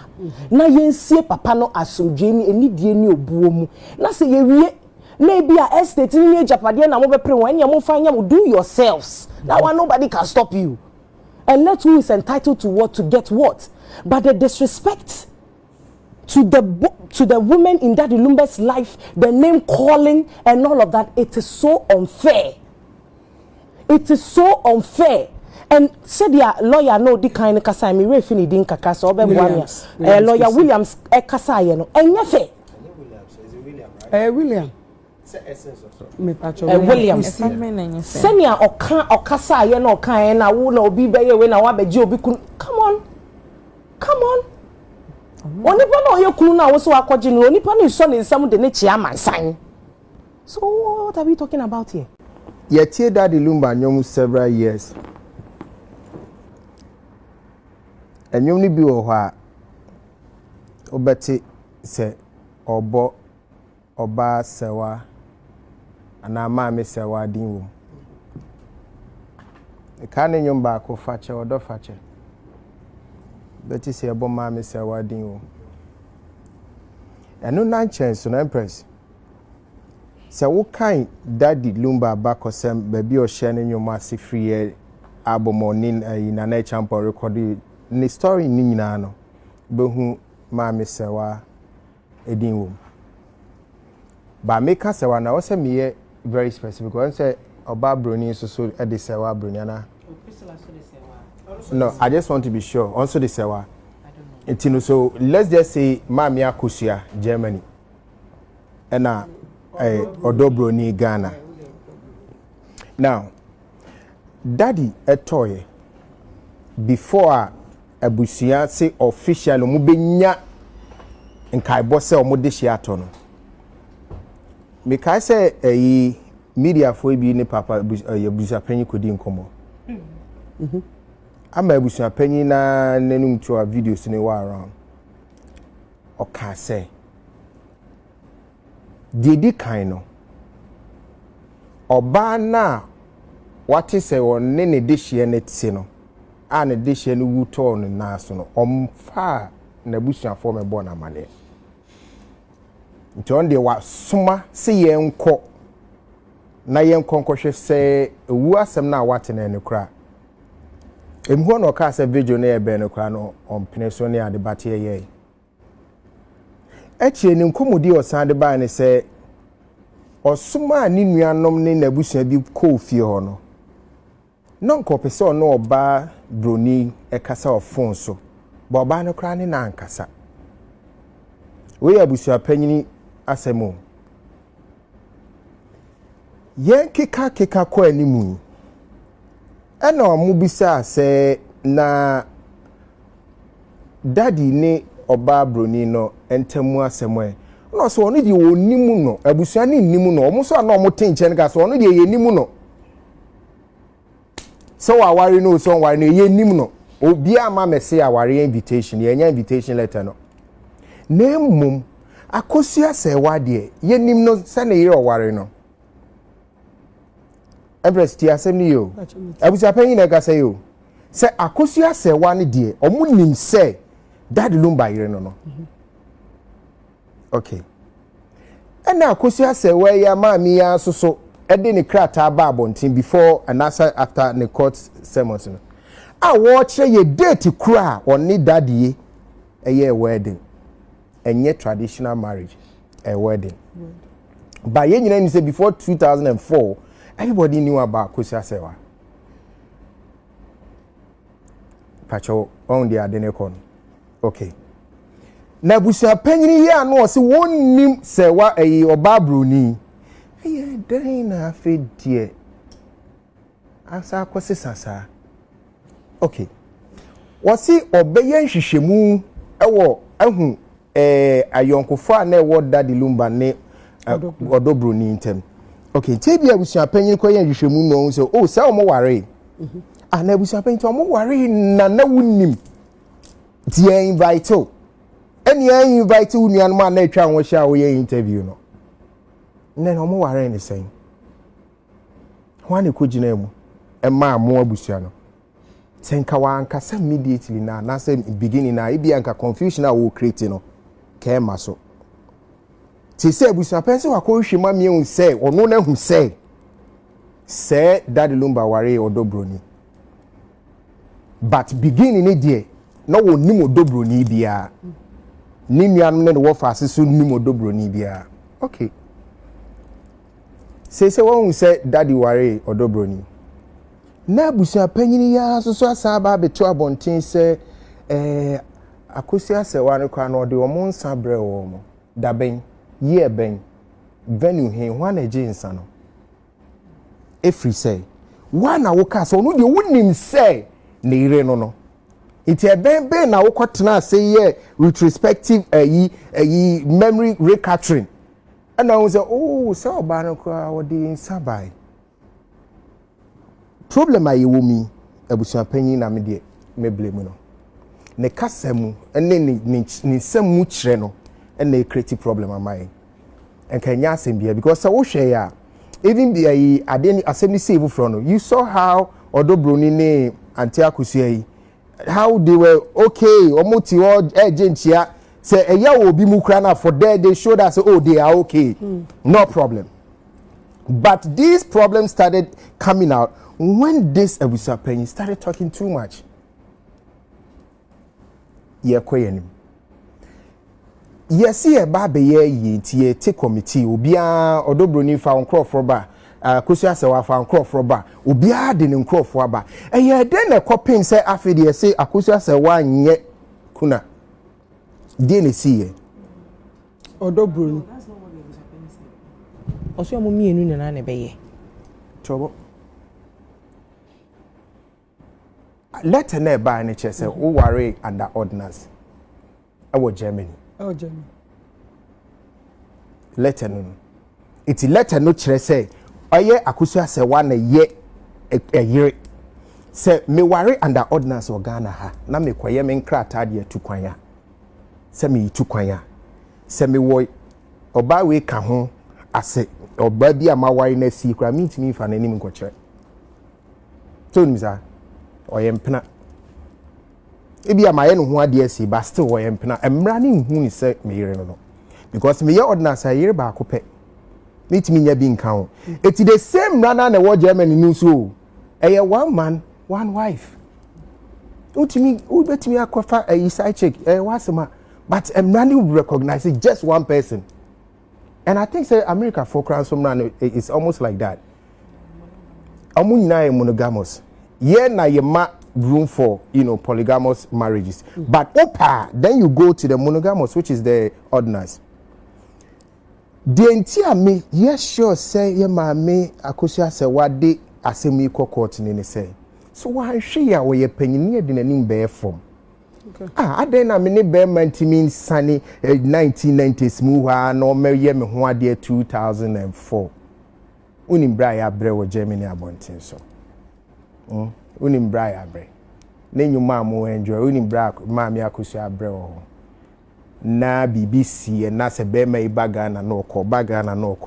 Speaker 4: na yensie papa no asumdwe ni enidie ni obuo mu na se yewie na bia estate ni japade na mo bepre wan nya mo fanya mo do yourselves that one nobody can stop you and let who is entitled to what to get what but the disrespect to the women in Daddy Lumba's life, the name calling and all of that, it is so unfair. It is so unfair. And said your lawyer no di kind of kasa mi re fini din kaka so be Williams. Lawyer Williams kasa ye no. Enye fe.
Speaker 3: Williams is it William, right? William. Essence of me patch
Speaker 4: Williams. Senia okasa ye no kan na wo na obi be ye we na wa beji obi kun. Come on. Onipa na oyekunu na wo so akwaje no onipa na iso ne nsam de ne chia mansan. So what are we talking about here?
Speaker 7: Yetie Daddy Lumba nyom several years. Enyom ni bi wo ho a obeti se obo Oba Serwah ana Maame Serwah din wo. E kan nyom ba ko fache Odo fache. Beti se ebo Maame Serwah din wo. Eno nan chance no empress. Se wo kan Daddy Lumba bakosem baby o share ne nyom ase free album onin na na champo record ni story ni nyina no behu Maame Serwah edin wo. Ba make Serwah na wose me very specific because say Odo Broni so e de Serwah Broni na. No, I just want to be sure. Also the Serwah. I don't know. So let's just say Mami Akosua Germany. And Odo Broni Ghana. Now, Daddy etoye before abusia say official mu benya nkai bo se omo de hia to no. Me kai say media for bi ni papa abusia panyi kodi nkomo. Ama abusia panyi na nanum to a videos ni wa around. Oka say Didi kaino Oba na wati se wonne ne de hie ne ti no a ne de hie no wuto no na so no omfa na abusuafo me bo na male nti on de wa soma se yenko na yenko nkohwe se ewu asem na wate na ne kura emho no ka se video na ebe ne kura no ompene so ne ade bate ye echie ni nkomodi osande ba ne se osuma ni nuanom ne nabusua bi ko fie ho no nonko pese ono Oba Broni ekasa ofon so ba oba no kra ne na ankasa we abusua panyini asemo yen keka ko animu ena omu bisa se na Daddy ne Oba Broni no entemu asemo no so onu di onimu no abusua ni nimu no omu so na omu tenche nka so onu di ye nimu no so aware no so aware no ye nimu no obi ama mese aware invitation ye nya invitation letter no nemum Akosua Serwah de ye nim no se na ye aware no Everest asem ni yo abusua panyin na ga se yo se Akosua Serwah ne de omu nim se Daddy Lumba yire no okay. And Akosua Serwah ya mami ya so ede ne krata ba abontin before and after the court sermons. A watch ye date kura on ni daddy a wedding. And yet traditional marriage a wedding. But ye nyina say before 2004 everybody knew about Akosua Serwah. Pacho on the adenekon. Okay. Na busia panyini ya no se wonnim Serwah Oba Broni dan na afedie asa kwose sasa okay wasi obeye nhwehwemu ewo ahu ayonkofo na ewo Daddy Lumba ne Odo Broni ntem okay tebia busia panyini koye nhwehwemu no so oh se omo ware na busia panyini omo ware na wonnim tie invite any invite union man na twa won sha wo ye interview no Then omo ware ni sen. Hwan ko gina mu e ma mo abusua no. Senka wa anka sa immediately na say beginning na e bi anka confusion a wo create no. Ke ma so. Ti say abusua person wa ko hwema me hu say ono na hu say Daddy Lumba ware Odo Broni. But beginning ni there no wo nim Odo Broni bia. Ni nuanum ne wo fa aseso nim Odo Broni bia. Okay. Say one say Daddy ware Odo Broni. Na busia panyini ya so asaba beto abonten say Akosua Serwah no kwa no de omo nsa bre wo mo. Da ben ye ben venue he hwan age nsa no. Efri say one na wo ka so no de wonim say na ire no no. Iti ben na wo kwatena say ye retrospective memory recapturing. And I was like, oh, so bad, what the insabai. Problem I womi, Abusia penny na me blame no. Ne kasemu, and then ni some much and they create problem am I. And can ya send beer because I will share. Even be I didn't assembly save from you saw how Odo Broni ne Auntie Akosua how they were okay, almost your agent here. Say a year will be mukrana for there they showed us oh they are okay. No problem. But these problems started coming out when this Abusa Penny started talking too much. Yes, yeah, baby, ye take committee, Ubia, Odo Broni found crop for bar, Akosua Serwah found crop for bar, Ubia didn't crop for bar. And yeah, then a copying say after they say Akosua Serwah yet kuna. Dene see
Speaker 4: Odo Broni. Oso mo mienu na na be ye.
Speaker 7: Trouble. Let na ba na che say wo ware under ordinance. Awo Germany.
Speaker 4: Oh Germany.
Speaker 7: Letter no. Iti letter no chere say oye Akosua Serwah na ye yere. Say me ware under ordinance o Ghana ha na me kwaye me nkrata de atukwanya. Se me itukwanya. Se me wo oba we ka ho ase oba bi amaware na si kra me ntimi fa na nim nkokere. So nimza oyempena ebi amaye no ho ade asi but still oyempena emra ne hu ni se me yere no because me ye ordinance yere ba akopɛ me ntimi nya bi nka ho eti the same rana na wo Germany ni so eye one man one wife ubetimi akofa side check wasema but Mrani will recognize it just one person. And I think say America for crowns from Mrani it's almost like that. Amunina monogamous. Yeah na yema room for polygamous marriages. But opa then you go to the monogamous which is the ordinance. The entire me yes sure say ye me Akosua Serwah de asemi court ni say. So why share we ye penyini de nanim be form. I then I'm in a bear ntimi sunny 1990s muha no me me ho ade 2004 unim bra ya bre wo Germany abontin so unim bra ya bre na nyuma mo enjoy unim bra ma me Akosua bre wo na BBC na se be mai bagana no ko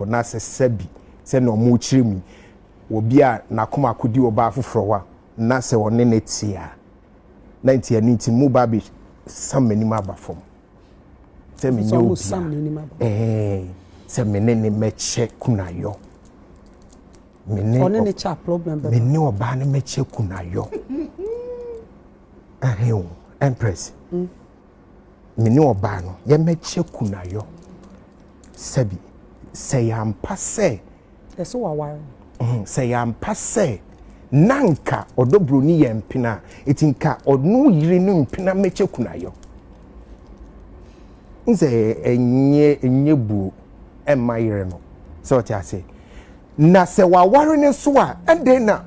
Speaker 7: na se sabi se no mo chirimi obi a na koma akodi oba afoforo wa na se woni netia 90 aniti mu babi sam mani ma ba fom se me nyo se me ne meche kunayo me ne one ne cha problem be me ne oba ne meche kunayo aheo empress me ne oba no ye meche kunayo sabi se ya mpase
Speaker 4: eso wa ware
Speaker 7: se ya mpase nanka Odo Broni ye mpina etinka onu yiri no mpina meche kunayo nze enye bu emayire no so ti ase na se wa ware ne so a ende na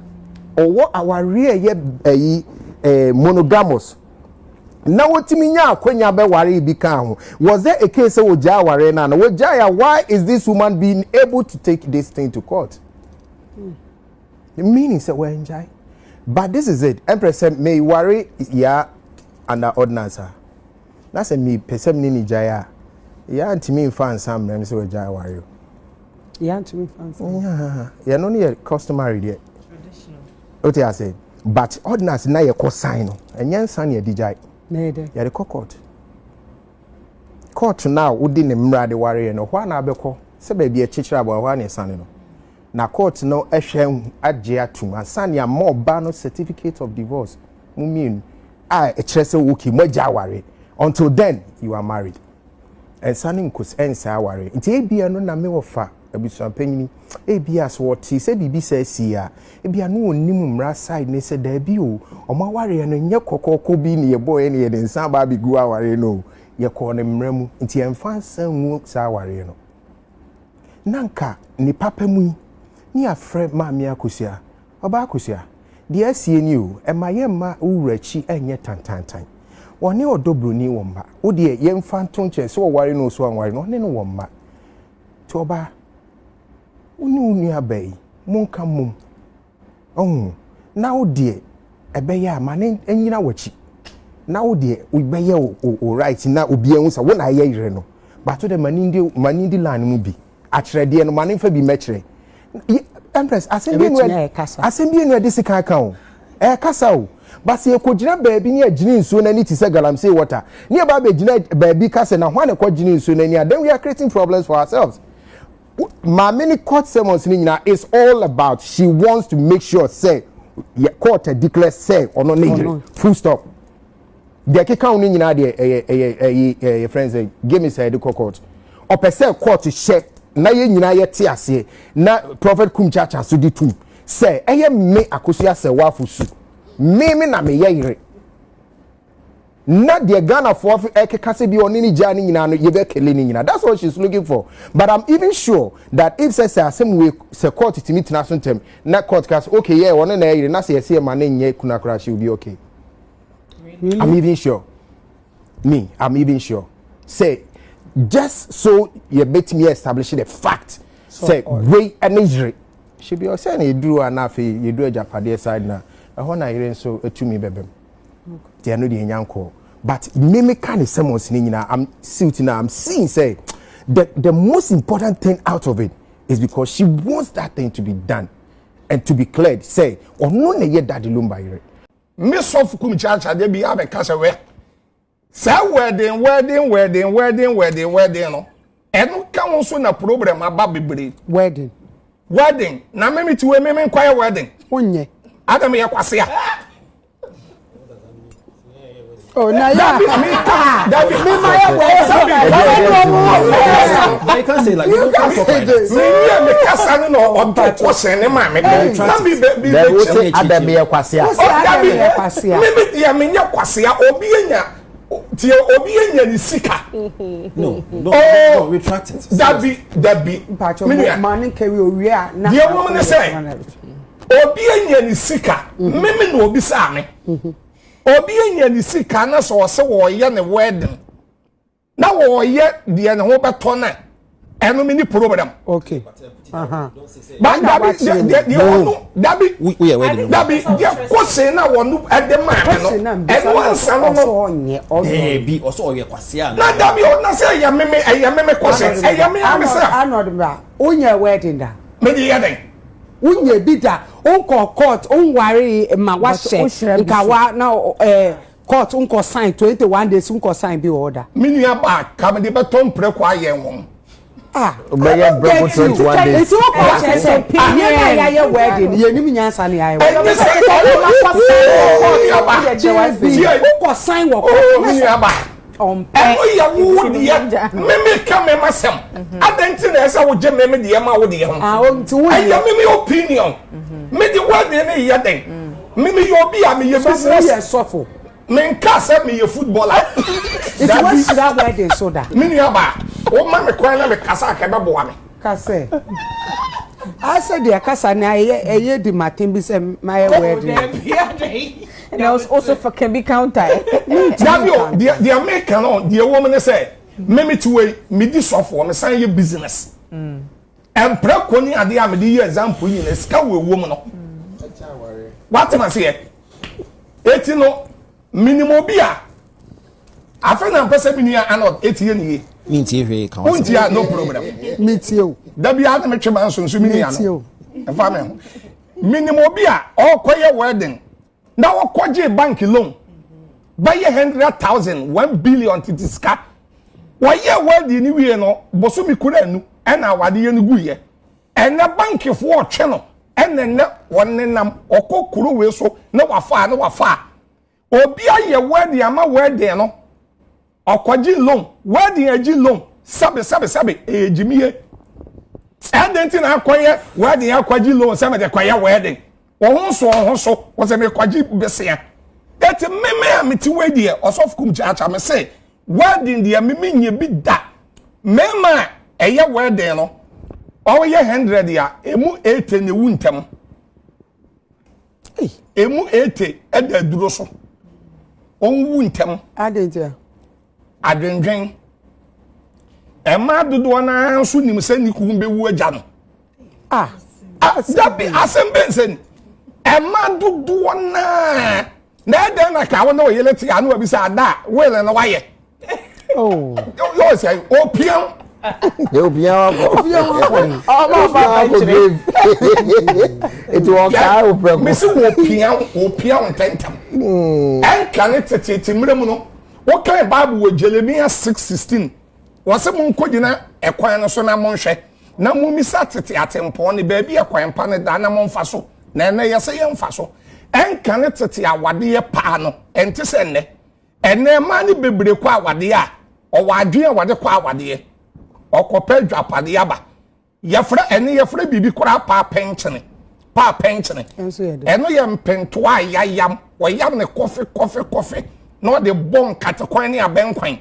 Speaker 7: owo aware ye monogamous na wotimi nya akwanya be ware bi ka ho was there a case wo ja ware na wo ja why is this woman being able to take this thing to court? The meaning say we enjoy. But this is it. Empress said, may worry ya under ordinance. That's a me person ni jaya. Ya anti me fan some names we jaya worry.
Speaker 3: Yeah, to me fancy.
Speaker 7: Yeah, no near customary there. Traditional. What I say? But ordinance na ye ko sign no. Enye san ye dijai.
Speaker 3: Na de.
Speaker 7: Ya de court. Court now wodi ne mra de ware no. Hwa na abekọ. Se ba bia chichira bo hwa na san no. Na court no ehwe agye atum. Asan ya mo ba no certificate of divorce. Mumien a ekyerese woki moja ware. Until then you are married. And sanning cause ensa ware. Nti ebia no na me wo fa abusuan panyini ebia so woti se bibi se sia ebia no onim mra side ne se da bi o oma ware no nye kokoko bi ne ye boy ne ye de nsa ba bi gu aware no ye ko ne mra mu nti emfa san mu sa ware no nanka ni papa mu ni afre ma me Akosua oba Akosua de asie ni o emaye ma owurachi enye tantantan woni Odo Broni womba wo de ye mfa ntonche so ware no so anware no ne no womba to oba unu abai monka mum na wo de ebeye amane enyina wachi na wo de ubeye o right na obi ehun sa wo na ye yire no but to the manindi land mu bi akyerede no mane fa bi mekire empress asembi no de sika kan o kasa o but se ekogina baabi ne agini nsuo na ni ti se galamsey water ne ba be gina baabi kasa na hwan ekọ gini nsuo na ni then we are creating problems for ourselves. My many court sermons is all about she wants to make sure say court declare say or no need full stop. The kika uni nyina de friends give me say the court or per se court share na ye nyina ye te ase na prophet kumchacha so di tu say eye me Akosua Serwah fusu me na me ye yire na the Ghana for ekekase bi onini jani nyina no yebe kele ni nyina. That's what she's looking for. But I'm even sure that if says same way se court to meet national term na court case okay yeah one na yire na say say man nye kuna kra she will be okay. Really? I'm even sure. I'm even sure. Say just so you bet me establish the fact so say way energy she be say na do anafi you do a Japade side na ehona yire so etumi bebem. They are not the yanko. But me kind of someone's I'm sitting now. I'm seeing say the most important thing out of it is because she wants that thing to be done and to be cleared. Say, or no yet daddy Lumba here.
Speaker 5: Miss of Kumchacha, they be have a casaway. Say wedding. No. And no come also na problem about baby.
Speaker 3: Wedding.
Speaker 5: Na me to women choir wedding.
Speaker 3: Onye.
Speaker 5: Adam Yakwasia.
Speaker 3: Oh, na ya.
Speaker 5: I
Speaker 2: can't say like
Speaker 5: you can't say this. Me kasa no on to question e ma me. Na me be
Speaker 7: Adam Yakwasia.
Speaker 5: Me dia me nya kwasia obi enya tie obi enya ni sika.
Speaker 2: No, retract it.
Speaker 5: Dabi.
Speaker 3: Man carry owi a na.
Speaker 5: The woman say obi enya ni sika. Me no obi sa me. Obi enya ni sika na so se wo ye ne wedding na wo ye de ne ho beto na eno me ni problem.
Speaker 3: Okay.
Speaker 5: But Dabi
Speaker 2: we are wedding.
Speaker 5: Dabi dia ko se na wonu ede ma me no eno ansa no
Speaker 2: bi also ye kwase
Speaker 5: na Dabi o na say ya meme ko se ya me am say
Speaker 3: anod bra onya wedding da
Speaker 5: me di ye den
Speaker 3: unye bi da unko court unware ma wa she nkawa na court unko sign 21 days unko sign bi order
Speaker 5: mini aba kam de beton pre kwa ye won
Speaker 7: obey break for 21 days
Speaker 3: it's all court say ya wedding ye nim nyansa ne ya unko sign wo
Speaker 5: mini aba eno ya wo de meme ka me masem adenti na esa wo je meme de ma wo de ho ayo meme opinion me de wo de ne ya den meme yo bi am ye business
Speaker 3: suffer
Speaker 5: me nka se me ye footballer
Speaker 3: it was that wedding so that
Speaker 5: mini aba o ma me kwan na me kasa ka be bo ame
Speaker 3: kase I said the kasa na eye di matin bi say my wedding.
Speaker 4: And I was also for can be counter.
Speaker 5: The American on the woman say, "Meme to way me this off for me sign your business." And prekoni ade am the example in a ska we woman. What am I say? Etino minimum bia. Afa na person bi ni alot etie ni.
Speaker 2: Me tie hwe kan.
Speaker 5: Untia no problem.
Speaker 3: Meet you.
Speaker 5: dabi ade me twema nso nso mini ano efa me ho minimum obi a okoye wedding na okoje bank loan buy 100,000 1 billion titiska waye wedding ni wie no boso mi kura anu ena awade ye no guye ena bank fo otwe no ena wonnenam okokuro we so na wafa obi aye wedding ama wedding no okoje loan wedding agi loan sabe ejimiye Edenti na akoye wedding akwaji loan se de kwaye wedding wo so wo se me kwaji besia eti meme amiti wedding osof kum chacha me say wedding dia meme nye bi da mema eye wedding no o ye 100 ya emu 80 ne wuntem emu 80 eda duro so on wuntem
Speaker 3: adentia
Speaker 5: adwendwen Emma dodo na nso nim se ni ku be wu agya no dabi asembe nsen Emma dodo na eden na ka wona oyele ti anu abi sa ada wele na waye yo say opian
Speaker 7: it was ka opian
Speaker 5: me se opian tentam en kan tete mremu no wo kan Bible wo Jeremiah 6:16 wase mun kogina ekwan no so na monhwe na mun misa tete atempo ne ba bi ekwan pa ne da na monfa so na ene yese ye mfa so enka ne tete awade ye pa no ente se ene ma ne bebre kwa awade a owadwe awade kwa awade ye okopa dwapade aba yefra ene yefra bibi kora pa penchene eno ye mpento ayayam oyam ne kofe no de bon katekwan ne abenkwan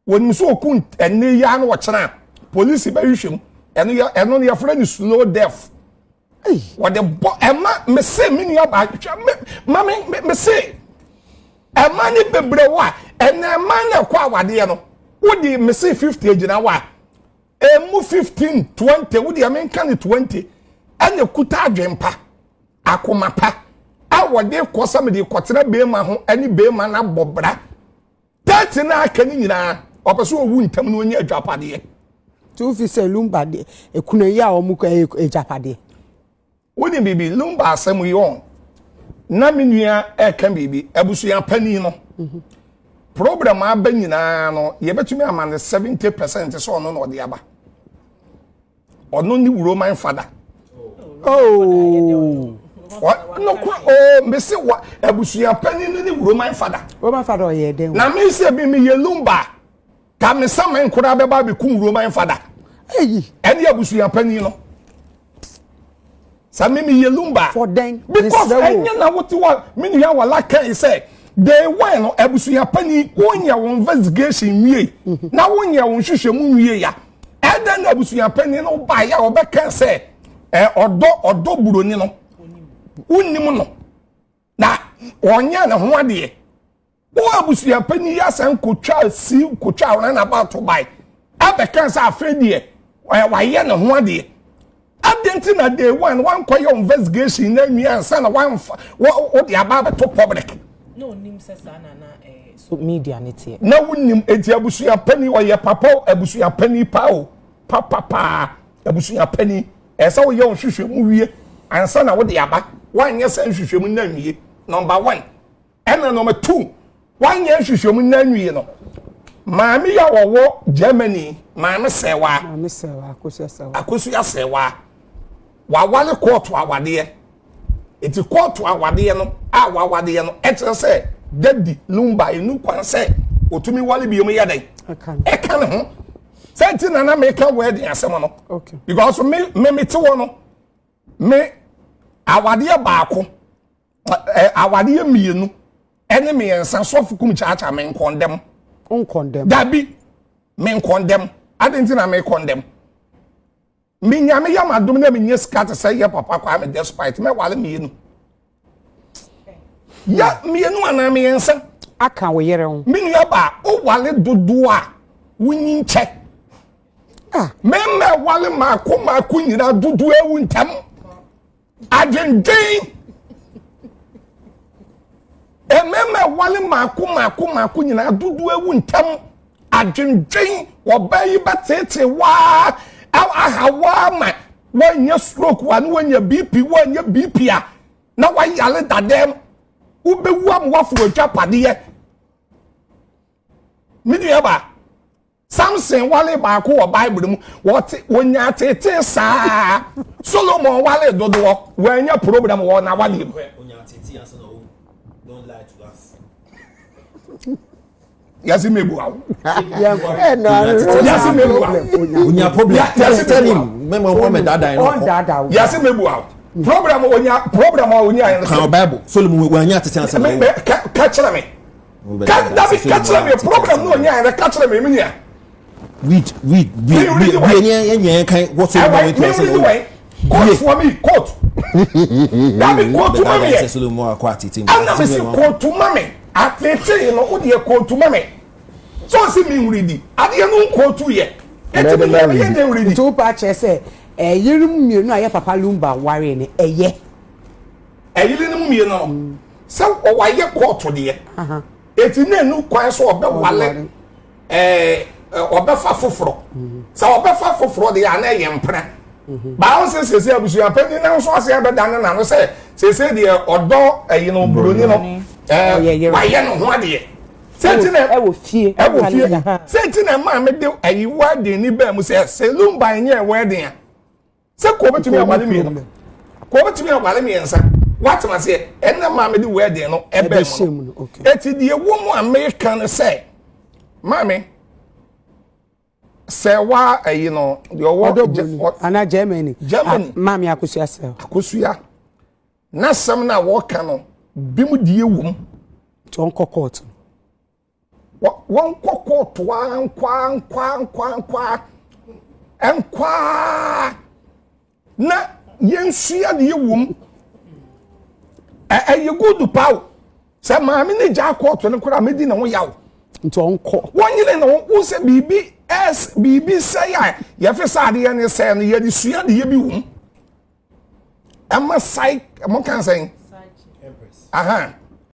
Speaker 5: when so kun ene ya no wachana police ba hwehwem eno ya friend slow death what the ema me say me ni aba me say ema ni bebre wa ene ema na kwa awade no wodi me say 50 agina wa emu 15 20 wodi amenka ni 20 ene kuta adwempa akomapa awode kosa me de kotena beema ho ene beema na bobra that na akani nyina opeso owu ntam no onye adwapade
Speaker 3: tu fi se Lumba de ekuna ya o mu ejapade
Speaker 5: woni bibi Lumba asem yon na menua eka bibi abusuya pani no problem aba nyina no ye betumi amane 70% so ono no de aba ono ni Roman father what no me say what abusuya pani ni Roman father
Speaker 3: ye den
Speaker 5: na me say bi me ye Lumba ka me samen kura be ba be kun Roman father eni abusuya pani no sa me ye Lumba
Speaker 3: for den
Speaker 5: because enya na what me ya wala kan say they why no abusuya pani wonya won investigation wie na wonya won hwehwemu wie ya eden na abusuya pani no ba ya obeka say odo Broni no unnim no na wonya na ho ade wo abusuya pani ya san kotwa na about to buy abeka say afedie waye na ho ade adenti na day one koye investigation na nua ansa na one wo de aba to public
Speaker 4: no nim sesa na so media netie
Speaker 5: na wonnim enti abusuya pani oye papa abusuya pani papa abusuya pani esa wo ye hwehwemu wie ansa na wo de aba wanye san hwehwemu na nwie number 1 and number 2 wanye hwehwemu na nwie no maami ya wo Germany maami Serwah Akosua Serwah wawale court awade eti court awade no awade no etre say daddy Lumba enu kwan say otumi wale bi yemu yadan eka ne ho say ti na make wedding asem no
Speaker 3: okay
Speaker 5: because me te wo no me awade baako awade mienu ene me ensa sofu kum chacha me condemn dabi me condemn adenti na me condemn me nyame yam adom na me nye skat say ye papa kwa me despite me wale mienu ya mienu ana me ensa
Speaker 3: aka wo yere ho
Speaker 5: me nua ba o wale dodo a wunyi nche me wale mako nyina dodo ewu ntam adwendwen ememe wale mako nyina dodo ewu ntam adwendwen obayi batete wa ahawa ma wanya stroke wanya BP wanya BP a na wayale dadem ubewu am wafu atwapade ye midia ba Samson wale ba ko wo Bible mu wonya tete saa Solomon wale dodo wanya problem wo na wale
Speaker 2: onya tete answer no don't lie to us
Speaker 5: yasi mebu awo
Speaker 2: yasi mebu awo onya problem yasi tell him memo wo me dada no
Speaker 5: yasi mebu awo problem onya
Speaker 2: kan Bible Solomon wanya tete answer no
Speaker 5: catch me catch me problem no onya catch me minia
Speaker 2: read kan what so
Speaker 5: quote for me quote that be quote to me
Speaker 2: Solomon akwa tete
Speaker 5: and na me quote to me atete no wo de quote to me so see me ready ade no quote to ye eti me ye ready
Speaker 3: to pa che say yirum mienu aye papa Lumba ware ne eye
Speaker 5: yirum mienu no so o wa ye quote de ye eti na nu kwan so obe wale obefa foforo sa obefa foforo de ya na yempra ba on se abusu ya pedi na so ase abeda na no se de Odo no Broni no wa ye no ho ade sentina
Speaker 4: e wo fie
Speaker 5: sentina ma me de ayiwa de ni ba mu se Lumba nye wedding se ko betumi awale mi no ko betumi awale mi ensa what ma se enna ma me de wedding no ebe mo eti de wo mu American say mami Serwah no the
Speaker 3: Odo Broni ana Germany mami Akosua Serwah
Speaker 5: Akosua na sam na wo ka no bimu die wom
Speaker 3: ton court
Speaker 5: won court enkwa na yensua de wom ye good paw se mami ne ja court no kura medi na wo yawo
Speaker 3: ton ko
Speaker 5: wonyile na wo se bibi bibi say ya fe sade ya ne say no ya di sua de ya bi wom ama sai mo kan say empress aha